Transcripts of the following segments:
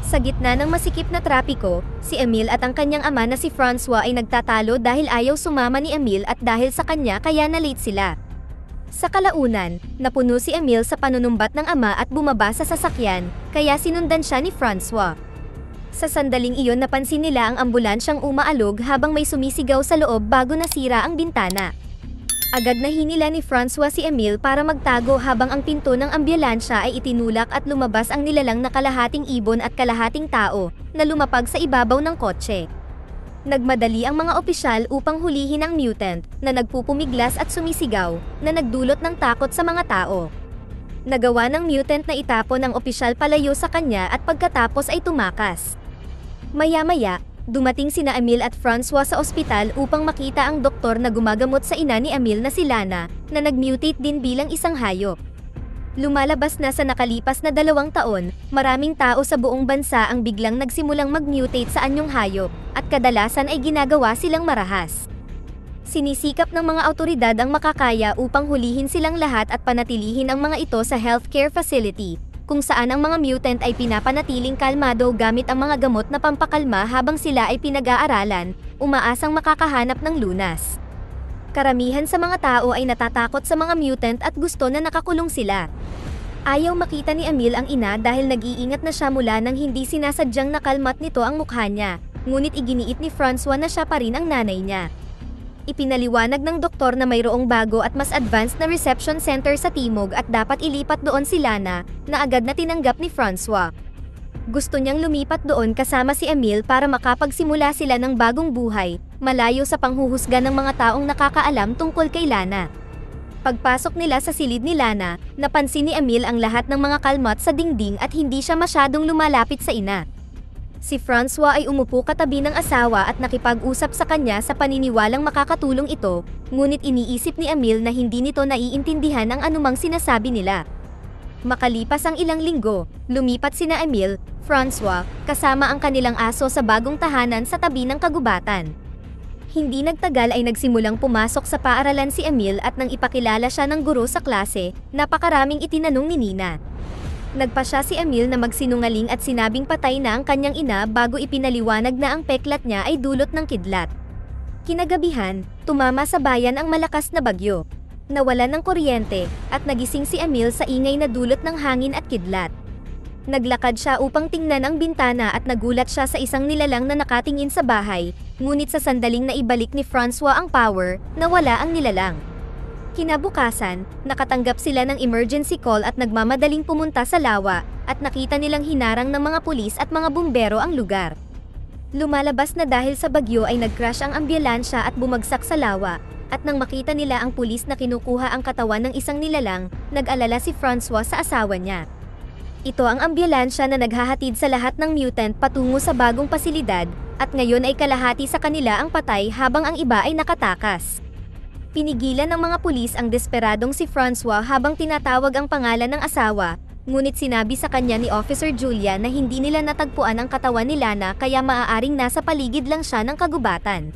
Sa gitna ng masikip na trapiko, si Emil at ang kanyang ama na si Francois ay nagtatalo dahil ayaw sumama ni Emil at dahil sa kanya kaya na-late sila. Sa kalaunan, napuno si Emil sa panunumbat ng ama at bumaba sa sasakyan, kaya sinundan siya ni Francois. Sa sandaling iyon napansin nila ang ambulansyang umaalog habang may sumisigaw sa loob bago nasira ang bintana. Agad na hinila ni Francois si Emil para magtago habang ang pinto ng ambulansya ay itinulak at lumabas ang nilalang na kalahating ibon at kalahating tao na lumapag sa ibabaw ng kotse. Nagmadali ang mga opisyal upang hulihin ang mutant na nagpupumiglas at sumisigaw na nagdulot ng takot sa mga tao. Nagawa ng mutant na itapon ang opisyal palayo sa kanya at pagkatapos ay tumakas. Maya-maya, dumating sina Emil at Francois sa ospital upang makita ang doktor na gumagamot sa ina ni Emil na si Lana, na nag-mutate din bilang isang hayop. Lumalabas na sa nakalipas na 2 taon, maraming tao sa buong bansa ang biglang nagsimulang mag-mutate sa anyong hayop, at kadalasan ay ginagawa silang marahas. Sinisikap ng mga awtoridad ang makakaya upang hulihin silang lahat at panatilihin ang mga ito sa healthcare facility, kung saan ang mga mutant ay pinapanatiling kalmado gamit ang mga gamot na pampakalma habang sila ay pinag-aaralan, umaasang makakahanap ng lunas. Karamihan sa mga tao ay natatakot sa mga mutant at gusto na nakakulong sila. Ayaw makita ni Emil ang ina dahil nag-iingat na siya mula nang hindi sinasadyang nakalmat nito ang mukha niya, ngunit iginiit ni Francois na siya pa rin ang nanay niya. Ipinaliwanag ng doktor na mayroong bago at mas advanced na reception center sa Timog at dapat ilipat doon si Lana, na agad na tinanggap ni Francois. Gusto niyang lumipat doon kasama si Emil para makapagsimula sila ng bagong buhay, malayo sa panghuhusga ng mga taong nakakaalam tungkol kay Lana. Pagpasok nila sa silid ni Lana, napansin ni Emil ang lahat ng mga kalmat sa dingding at hindi siya masyadong lumalapit sa ina. Si Francois ay umupo katabi ng asawa at nakipag-usap sa kanya sa paniniwalang makakatulong ito, ngunit iniisip ni Emil na hindi nito naiintindihan ang anumang sinasabi nila. Makalipas ang ilang linggo, lumipat sina Emil, Francois, kasama ang kanilang aso sa bagong tahanan sa tabi ng kagubatan. Hindi nagtagal ay nagsimulang pumasok sa paaralan si Emil at nang ipakilala siya ng guro sa klase, napakaraming itinanong ni Nina. Nagpa siya si Emil na magsinungaling at sinabing patay na ang kanyang ina bago ipinaliwanag na ang peklat niya ay dulot ng kidlat. Kinagabihan, tumama sa bayan ang malakas na bagyo. Nawalan ng kuryente, at nagising si Emil sa ingay na dulot ng hangin at kidlat. Naglakad siya upang tingnan ang bintana at nagulat siya sa isang nilalang na nakatingin sa bahay, ngunit sa sandaling na ibalik ni Francois ang power, nawala ang nilalang. Kinabukasan, nakatanggap sila ng emergency call at nagmamadaling pumunta sa lawa, at nakita nilang hinarang ng mga pulis at mga bumbero ang lugar. Lumalabas na dahil sa bagyo ay nag-crash ang ambulansya at bumagsak sa lawa, at nang makita nila ang pulis na kinukuha ang katawan ng isang nilalang, nag-alala si Francois sa asawa niya. Ito ang ambulansya na naghahatid sa lahat ng mutant patungo sa bagong pasilidad, at ngayon ay kalahati sa kanila ang patay habang ang iba ay nakatakas. Pinigilan ng mga pulis ang desperadong si Francois habang tinatawag ang pangalan ng asawa, ngunit sinabi sa kanya ni Officer Julia na hindi nila natagpuan ang katawan ni Lana kaya maaaring nasa paligid lang siya ng kagubatan.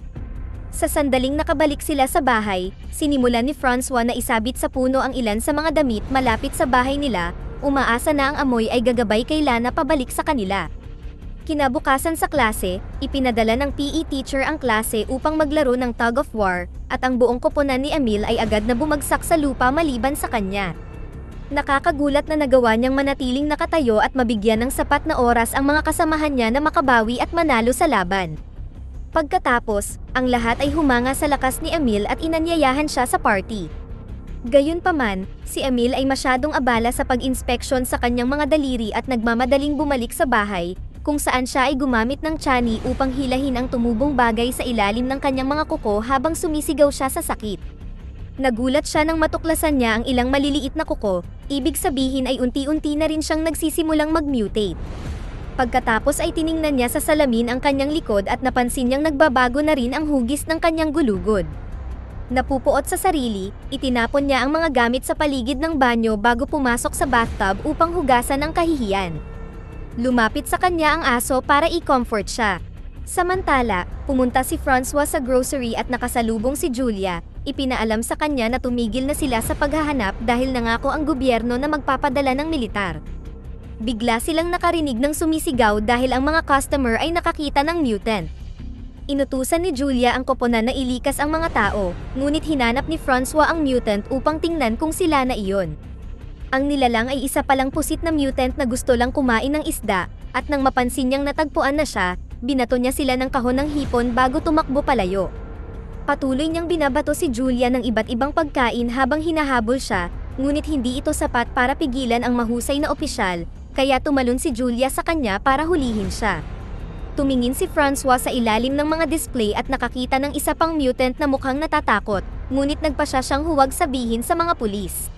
Sa sandaling nakabalik sila sa bahay, sinimulan ni Francois na isabit sa puno ang ilan sa mga damit malapit sa bahay nila, umaasa na ang amoy ay gagabay kay Lana pabalik sa kanila. Kinabukasan sa klase, ipinadala ng PE teacher ang klase upang maglaro ng tug of war, at ang buong koponan ni Emil ay agad na bumagsak sa lupa maliban sa kanya. Nakakagulat na nagawa niyang manatiling nakatayo at mabigyan ng sapat na oras ang mga kasamahan niya na makabawi at manalo sa laban. Pagkatapos, ang lahat ay humanga sa lakas ni Emil at inanyayahan siya sa party. Gayunpaman, si Emil ay masyadong abala sa pag-inspeksyon sa kanyang mga daliri at nagmamadaling bumalik sa bahay, kung saan siya ay gumamit ng tiyan upang hilahin ang tumubong bagay sa ilalim ng kanyang mga kuko habang sumisigaw siya sa sakit. Nagulat siya nang matuklasan niya ang ilang maliliit na kuko, ibig sabihin ay unti-unti na rin siyang nagsisimulang mag-mutate. Pagkatapos ay tiningnan niya sa salamin ang kanyang likod at napansin niyang nagbabago na rin ang hugis ng kanyang gulugod. Napupuot sa sarili, itinapon niya ang mga gamit sa paligid ng banyo bago pumasok sa bathtub upang hugasan ang kahihiyan. Lumapit sa kanya ang aso para i-comfort siya. Samantala, pumunta si Francois sa grocery at nakasalubong si Julia. Ipinaalam sa kanya na tumigil na sila sa paghahanap dahil nangako ang gobyerno na magpapadala ng militar. Bigla silang nakarinig ng sumisigaw dahil ang mga customer ay nakakita ng mutant. Inutusan ni Julia ang koponan na ilikas ang mga tao, ngunit hinanap ni Francois ang mutant upang tingnan kung sila na iyon. Ang nilalang ay isa palang pusit na mutant na gusto lang kumain ng isda, at nang mapansin niyang natagpuan na siya, binato niya sila ng kahon ng hipon bago tumakbo palayo. Patuloy niyang binabato si Julia ng iba't ibang pagkain habang hinahabol siya, ngunit hindi ito sapat para pigilan ang mahusay na opisyal, kaya tumalon si Julia sa kanya para hulihin siya. Tumingin si Francois sa ilalim ng mga display at nakakita ng isa pang mutant na mukhang natatakot, ngunit nagpasya siyang huwag sabihin sa mga pulis.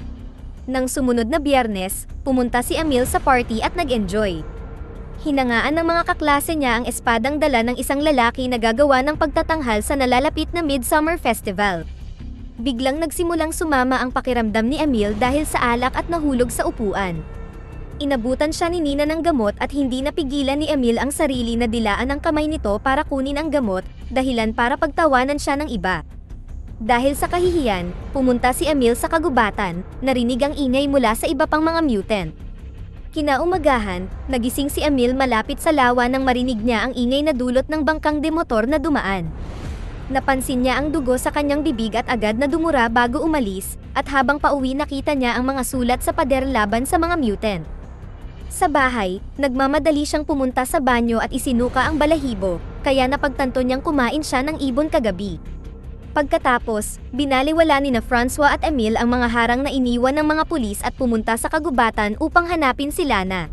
Nang sumunod na Biyernes, pumunta si Emil sa party at nag-enjoy. Hinangaan ng mga kaklase niya ang espadang dala ng isang lalaki na gagawa ng pagtatanghal sa nalalapit na Midsummer Festival. Biglang nagsimulang sumama ang pakiramdam ni Emil dahil sa alak at nahulog sa upuan. Inabutan siya ni Nina ng gamot at hindi napigilan ni Emil ang sarili na dilaan ang kamay nito para kunin ang gamot, dahilan para pagtawanan siya ng iba. Dahil sa kahihiyan, pumunta si Emil sa kagubatan, narinig ang ingay mula sa iba pang mga mutant. Kinaumagahan, nagising si Emil malapit sa lawa nang marinig niya ang ingay na dulot ng bangkang demotor na dumaan. Napansin niya ang dugo sa kanyang bibig at agad na dumura bago umalis, at habang pauwi nakita niya ang mga sulat sa pader laban sa mga mutant. Sa bahay, nagmamadali siyang pumunta sa banyo at isinuka ang balahibo, kaya napagtanto niyang kumain siya ng ibon kagabi. Pagkatapos, binaliwala ni na Francois at Emil ang mga harang na iniwan ng mga pulis at pumunta sa kagubatan upang hanapin si Lana.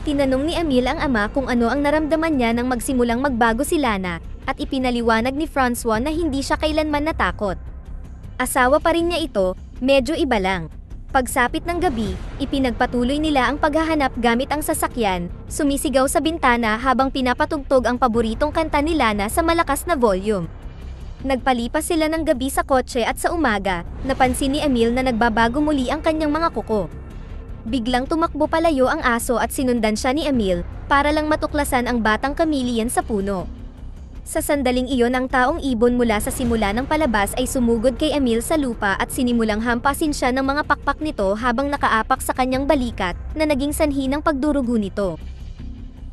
Tinanong ni Emil ang ama kung ano ang naramdaman niya nang magsimulang magbago si Lana, at ipinaliwanag ni Francois na hindi siya kailanman natakot. Asawa pa rin niya ito, medyo iba lang. Pagsapit ng gabi, ipinagpatuloy nila ang paghahanap gamit ang sasakyan, sumisigaw sa bintana habang pinapatugtog ang paboritong kanta ni Lana sa malakas na volume. Nagpalipas sila ng gabi sa kotse at sa umaga, napansin ni Emil na nagbabago muli ang kanyang mga kuko. Biglang tumakbo palayo ang aso at sinundan siya ni Emil, para lang matuklasan ang batang chameleon sa puno. Sa sandaling iyon ang taong ibon mula sa simula ng palabas ay sumugod kay Emil sa lupa at sinimulang hampasin siya ng mga pakpak nito habang nakaapak sa kanyang balikat, na naging sanhi ng pagdurugo nito.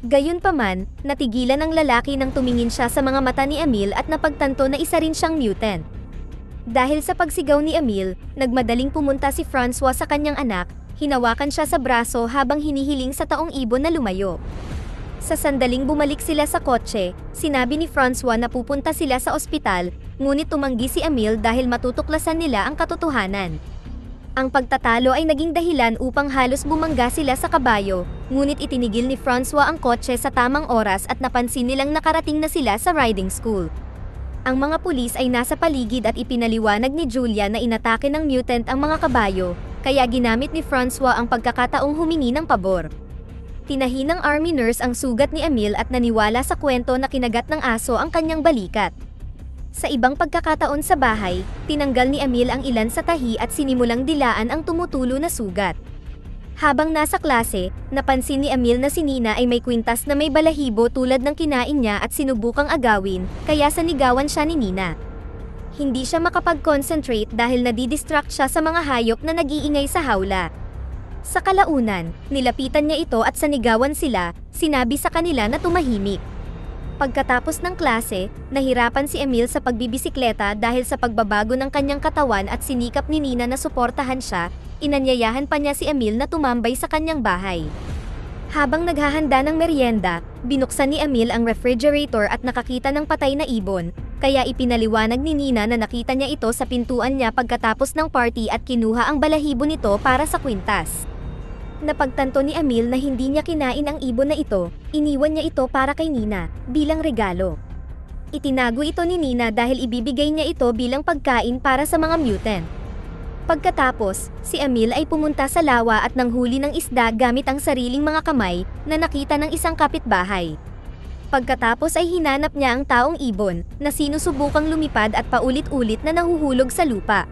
Gayunpaman, natigilan ang lalaki nang tumingin siya sa mga mata ni Emil at napagtanto na isa rin siyang mutant. Dahil sa pagsigaw ni Emil, nagmadaling pumunta si Francois sa kanyang anak, hinawakan siya sa braso habang hinihiling sa taong ibon na lumayo. Sa sandaling bumalik sila sa kotse, sinabi ni Francois na pupunta sila sa ospital, ngunit tumanggi si Emil dahil matutuklasan nila ang katotohanan. Ang pagtatalo ay naging dahilan upang halos bumangga sila sa kabayo, ngunit itinigil ni Francois ang kotse sa tamang oras at napansin nilang nakarating na sila sa riding school. Ang mga pulis ay nasa paligid at ipinaliwanag ni Julia na inatake ng mutant ang mga kabayo, kaya ginamit ni Francois ang pagkakataong humingi ng pabor. Tinahi ng army nurse ang sugat ni Emil at naniwala sa kwento na kinagat ng aso ang kanyang balikat. Sa ibang pagkakataon sa bahay, tinanggal ni Emil ang ilan sa tahi at sinimulang dilaan ang tumutulo na sugat. Habang nasa klase, napansin ni Emil na si Nina ay may kwintas na may balahibo tulad ng kinain niya at sinubukang agawin, kaya sanigawan siya ni Nina. Hindi siya makapag-concentrate dahil nadidistract siya sa mga hayop na nag-iingay sa hawla. Sa kalaunan, nilapitan niya ito at sanigawan sila, sinabi sa kanila na tumahimik. Pagkatapos ng klase, nahirapan si Emil sa pagbibisikleta dahil sa pagbabago ng kanyang katawan at sinikap ni Nina na suportahan siya, inanyayahan pa niya si Emil na tumambay sa kanyang bahay. Habang naghahanda ng merienda, binuksan ni Emil ang refrigerator at nakakita ng patay na ibon, kaya ipinaliwanag ni Nina na nakita niya ito sa pintuan niya pagkatapos ng party at kinuha ang balahibo nito para sa kwintas. Napagtanto ni Emil na hindi niya kinain ang ibon na ito, iniwan niya ito para kay Nina, bilang regalo. Itinago ito ni Nina dahil ibibigay niya ito bilang pagkain para sa mga mutant. Pagkatapos, si Emil ay pumunta sa lawa at nanghuli ng isda gamit ang sariling mga kamay na nakita ng isang kapitbahay. Pagkatapos ay hinanap niya ang taong ibon na sinusubukang lumipad at paulit-ulit na nahuhulog sa lupa.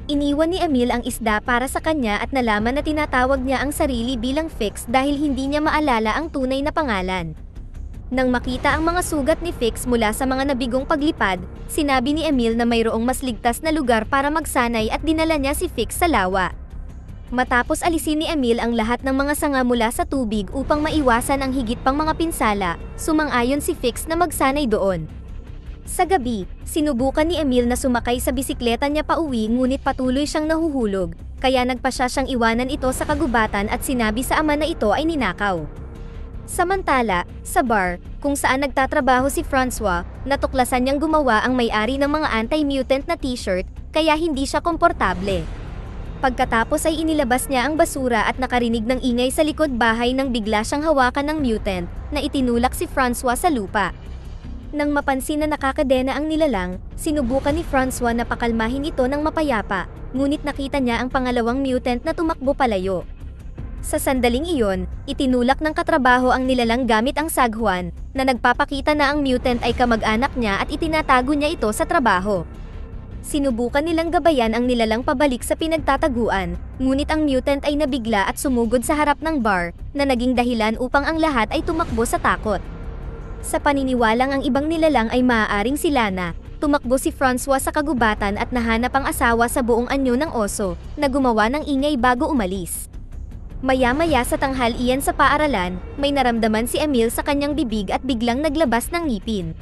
Iniwan ni Emil ang isda para sa kanya at nalaman na tinatawag niya ang sarili bilang Fix dahil hindi niya maalala ang tunay na pangalan. Nang makita ang mga sugat ni Fix mula sa mga nabigong paglipad, sinabi ni Emil na mayroong mas ligtas na lugar para magsanay at dinala niya si Fix sa lawa. Matapos alisin ni Emil ang lahat ng mga sanga mula sa tubig upang maiwasan ang higit pang mga pinsala, sumang-ayon si Fix na magsanay doon. Sa gabi, sinubukan ni Emil na sumakay sa bisikleta niya pauwi ngunit patuloy siyang nahuhulog, kaya nagpasya siyang iwanan ito sa kagubatan at sinabi sa ama na ito ay ninakaw. Samantala, sa bar, kung saan nagtatrabaho si Francois, natuklasan niyang gumawa ang may-ari ng mga anti-mutant na t-shirt, kaya hindi siya komportable. Pagkatapos ay inilabas niya ang basura at nakarinig ng ingay sa likod bahay nang bigla siyang hawakan ng mutant, na itinulak si Francois sa lupa. Nang mapansin na nakakadena ang nilalang, sinubukan ni Francois na pakalmahin ito ng mapayapa, ngunit nakita niya ang pangalawang mutant na tumakbo palayo. Sa sandaling iyon, itinulak ng katrabaho ang nilalang gamit ang saghuan, na nagpapakita na ang mutant ay kamag-anak niya at itinatago niya ito sa trabaho. Sinubukan nilang gabayan ang nilalang pabalik sa pinagtataguan, ngunit ang mutant ay nabigla at sumugod sa harap ng bar, na naging dahilan upang ang lahat ay tumakbo sa takot. Sa paniniwalang ang ibang nilalang ay maaaring si Lana, tumakbo si Francois sa kagubatan at nahanap ang asawa sa buong anyo ng oso, na gumawa ng ingay bago umalis. Maya-maya sa tanghalian sa paaralan, may naramdaman si Emil sa kanyang bibig at biglang naglabas ng ngipin.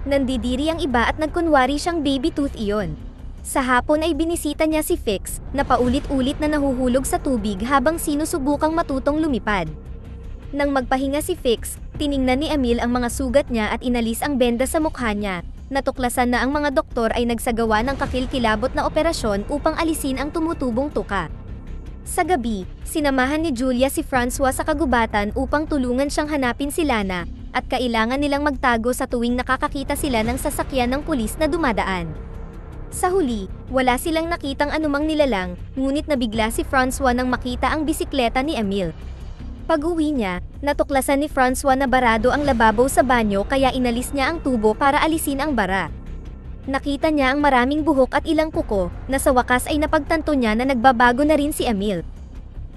Nandidiri ang iba at nagkunwari siyang baby tooth iyon. Sa hapon ay binisita niya si Fix, na paulit-ulit na nahuhulog sa tubig habang sinusubukang matutong lumipad. Nang magpahinga si Fix, tiningnan ni Emil ang mga sugat niya at inalis ang benda sa mukha niya. Natuklasan na ang mga doktor ay nagsagawa ng kakilkilabot na operasyon upang alisin ang tumutubong tuka. Sa gabi, sinamahan ni Julia si Francois sa kagubatan upang tulungan siyang hanapin si Lana, at kailangan nilang magtago sa tuwing nakakakita sila ng sasakyan ng pulis na dumadaan. Sa huli, wala silang nakitang anumang nilalang, ngunit nabigla si Francois nang makita ang bisikleta ni Emil. Pag-uwi niya, natuklasan ni Francois na barado ang lababo sa banyo kaya inalis niya ang tubo para alisin ang bara. Nakita niya ang maraming buhok at ilang kuko, na sa wakas ay napagtanto niya na nagbabago na rin si Emil.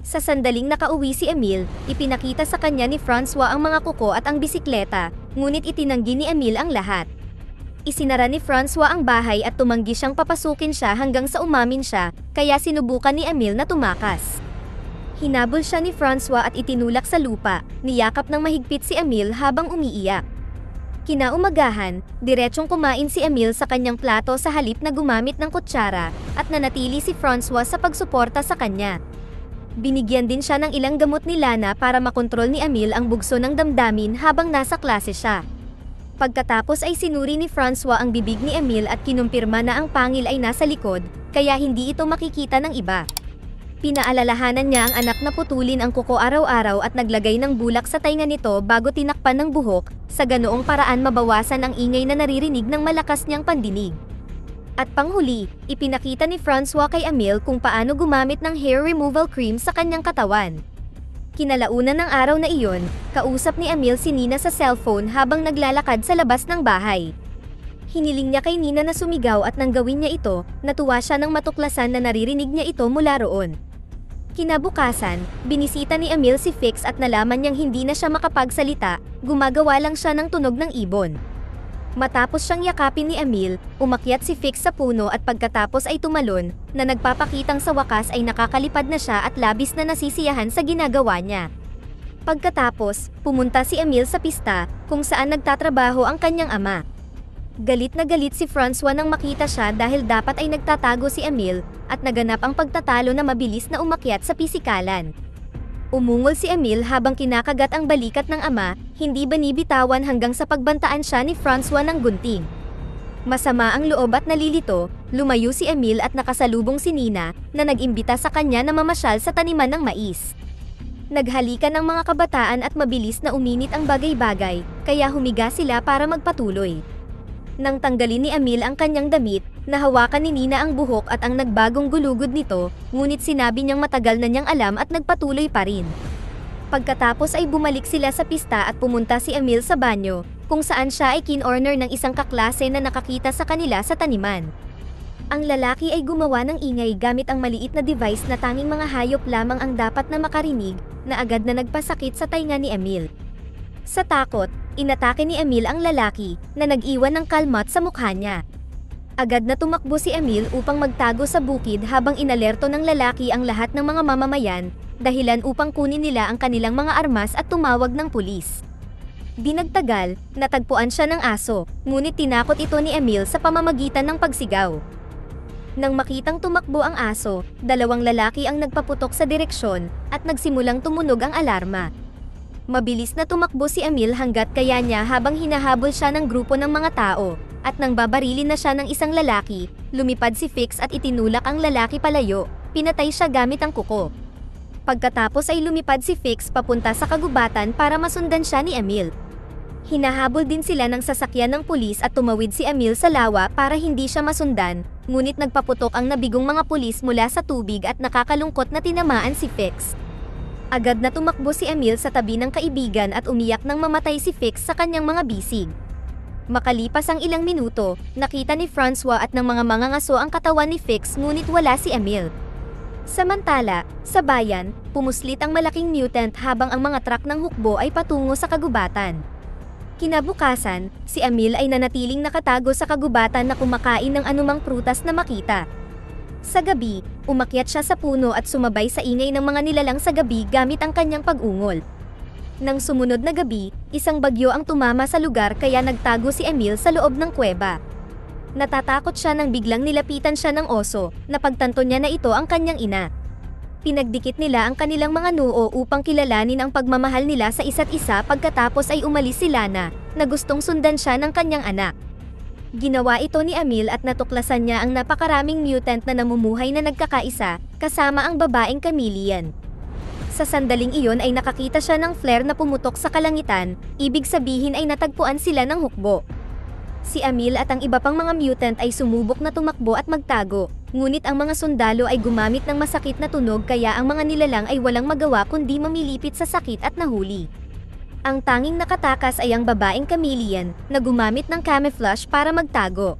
Sa sandaling nakauwi si Emil, ipinakita sa kanya ni Francois ang mga kuko at ang bisikleta, ngunit itinanggi ni Emil ang lahat. Isinara ni Francois ang bahay at tumanggi siyang papasukin siya hanggang sa umamin siya, kaya sinubukan ni Emil na tumakas. Hinabol siya ni Francois at itinulak sa lupa, niyakap ng mahigpit si Emil habang umiiyak. Kinaumagahan, diretsong kumain si Emil sa kanyang plato sa halip na gumamit ng kutsara, at nanatili si Francois sa pagsuporta sa kanya. Binigyan din siya ng ilang gamot ni Lana para makontrol ni Emil ang bugso ng damdamin habang nasa klase siya. Pagkatapos ay sinuri ni Francois ang bibig ni Emil at kinumpirma na ang pangil ay nasa likod, kaya hindi ito makikita ng iba. Pinaalalahanan niya ang anak na putulin ang kuko araw-araw at naglagay ng bulak sa tainga nito bago tinakpan ng buhok, sa ganoong paraan mabawasan ang ingay na naririnig ng malakas niyang pandinig. At panghuli, ipinakita ni Francois kay Emil kung paano gumamit ng hair removal cream sa kanyang katawan. Kinalaunan ng araw na iyon, kausap ni Emil si Nina sa cellphone habang naglalakad sa labas ng bahay. Hiniling niya kay Nina na sumigaw at nang gawin niya ito, natuwa siya nang matuklasan na naririnig niya ito mula roon. Kinabukasan, binisita ni Emil si Fix at nalaman niyang hindi na siya makapagsalita, gumagawa lang siya ng tunog ng ibon. Matapos siyang yakapin ni Emil, umakyat si Fix sa puno at pagkatapos ay tumalon, na nagpapakitang sa wakas ay nakakalipad na siya at labis na nasisiyahan sa ginagawa niya. Pagkatapos, pumunta si Emil sa pista, kung saan nagtatrabaho ang kanyang ama. Galit na galit si Francois nang makita siya dahil dapat ay nagtatago si Emil, at naganap ang pagtatalo na mabilis na umakyat sa pisikalan. Umungol si Emil habang kinakagat ang balikat ng ama, hindi binibitawan hanggang sa pagbantaan siya ni Francois ng gunting. Masama ang loob at nalilito, lumayo si Emil at nakasalubong si Nina, na nag-imbita sa kanya na mamasyal sa taniman ng mais. Naghalikan ng mga kabataan at mabilis na uminit ang bagay-bagay, kaya humiga sila para magpatuloy. Nang tanggalin ni Emil ang kanyang damit, nahawakan ni Nina ang buhok at ang nagbagong gulugod nito, ngunit sinabi niyang matagal na niyang alam at nagpatuloy pa rin. Pagkatapos ay bumalik sila sa pista at pumunta si Emil sa banyo, kung saan siya ay kinorner ng isang kaklase na nakakita sa kanila sa taniman. Ang lalaki ay gumawa ng ingay gamit ang maliit na device na tanging mga hayop lamang ang dapat na makarinig, na agad na nagpasakit sa tainga ni Emil. Sa takot, inatake ni Emil ang lalaki, na nag-iwan ng kalmat sa mukha niya. Agad na tumakbo si Emil upang magtago sa bukid habang inalerto ng lalaki ang lahat ng mga mamamayan, dahilan upang kunin nila ang kanilang mga armas at tumawag ng pulis. Di nagtagal, natagpuan siya ng aso, ngunit tinakot ito ni Emil sa pamamagitan ng pagsigaw. Nang makitang tumakbo ang aso, dalawang lalaki ang nagpaputok sa direksyon, at nagsimulang tumunog ang alarma. Mabilis na tumakbo si Emil hanggat kaya niya habang hinahabol siya ng grupo ng mga tao, at nang babarilin na siya ng isang lalaki, lumipad si Fix at itinulak ang lalaki palayo, pinatay siya gamit ang kuko. Pagkatapos ay lumipad si Fix papunta sa kagubatan para masundan siya ni Emil. Hinahabol din sila ng sasakyan ng pulis at tumawid si Emil sa lawa para hindi siya masundan, ngunit nagpaputok ang nabigong mga pulis mula sa tubig at nakakalungkot na tinamaan si Fix. Agad na tumakbo si Emil sa tabi ng kaibigan at umiyak nang mamatay si Fix sa kanyang mga bisig. Makalipas ang ilang minuto, nakita ni Francois at ng mga mangangaso ang katawan ni Fix ngunit wala si Emil. Samantala, sa bayan, pumuslit ang malaking mutant habang ang mga truck ng hukbo ay patungo sa kagubatan. Kinabukasan, si Emil ay nanatiling nakatago sa kagubatan na kumakain ng anumang prutas na makita. Sa gabi, umakyat siya sa puno at sumabay sa ingay ng mga nilalang sa gabi gamit ang kanyang pag-ungol. Nang sumunod na gabi, isang bagyo ang tumama sa lugar kaya nagtago si Emil sa loob ng kuweba. Natatakot siya nang biglang nilapitan siya ng oso, napagtanto niya na ito ang kanyang ina. Pinagdikit nila ang kanilang mga noo upang kilalanin ang pagmamahal nila sa isa't isa pagkatapos ay umalis si Lana, na gustong sundan siya ng kanyang anak. Ginawa ito ni Emil at natuklasan niya ang napakaraming mutant na namumuhay na nagkakaisa, kasama ang babaeng chameleon. Sa sandaling iyon ay nakakita siya ng flare na pumutok sa kalangitan, ibig sabihin ay natagpuan sila ng hukbo. Si Emil at ang iba pang mga mutant ay sumubok na tumakbo at magtago, ngunit ang mga sundalo ay gumamit ng masakit na tunog kaya ang mga nilalang ay walang magawa kundi mamilipit sa sakit at nahuli. Ang tanging nakatakas ay ang babaeng chameleon, na gumamit ng camouflage para magtago.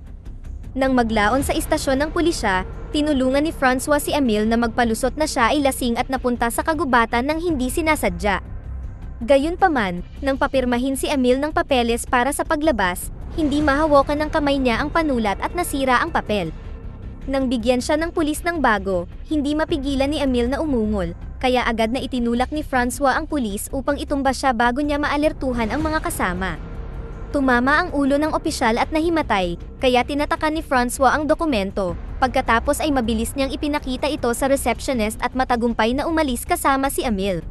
Nang maglaon sa istasyon ng pulisya, tinulungan ni Francois si Emil na magpalusot na siya ay lasing at napunta sa kagubatan nang hindi sinasadya. Gayunpaman, nang papirmahin si Emil ng papeles para sa paglabas, hindi mahawakan ng kamay niya ang panulat at nasira ang papel. Nang bigyan siya ng pulis ng bago, hindi mapigilan ni Emil na umungol, kaya agad na itinulak ni Francois ang pulis upang itumba siya bago niya maalertuhan ang mga kasama. Tumama ang ulo ng opisyal at nahimatay, kaya tinatakan ni Francois ang dokumento. Pagkatapos ay mabilis niyang ipinakita ito sa receptionist at matagumpay na umalis kasama si Emil.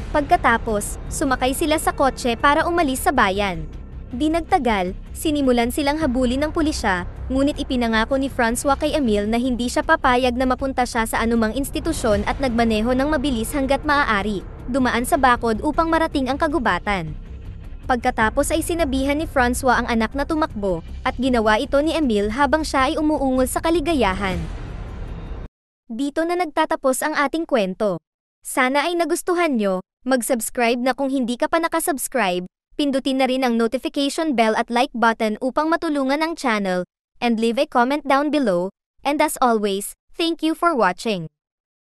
Pagkatapos, sumakay sila sa kotse para umalis sa bayan. Di nagtagal, sinimulan silang habulin ng pulisya, ngunit ipinangako ni Francois kay Emil na hindi siya papayag na mapunta siya sa anumang institusyon at nagmaneho ng mabilis hanggat maaari, dumaan sa bakod upang marating ang kagubatan. Pagkatapos ay sinabihan ni Francois ang anak na tumakbo, at ginawa ito ni Emil habang siya ay umuungol sa kaligayahan. Dito na nagtatapos ang ating kwento. Sana ay nagustuhan nyo, mag-subscribe na kung hindi ka pa nakasubscribe, pindutin na rin ang notification bell at like button upang matulungan ang channel, and leave a comment down below, and as always, thank you for watching.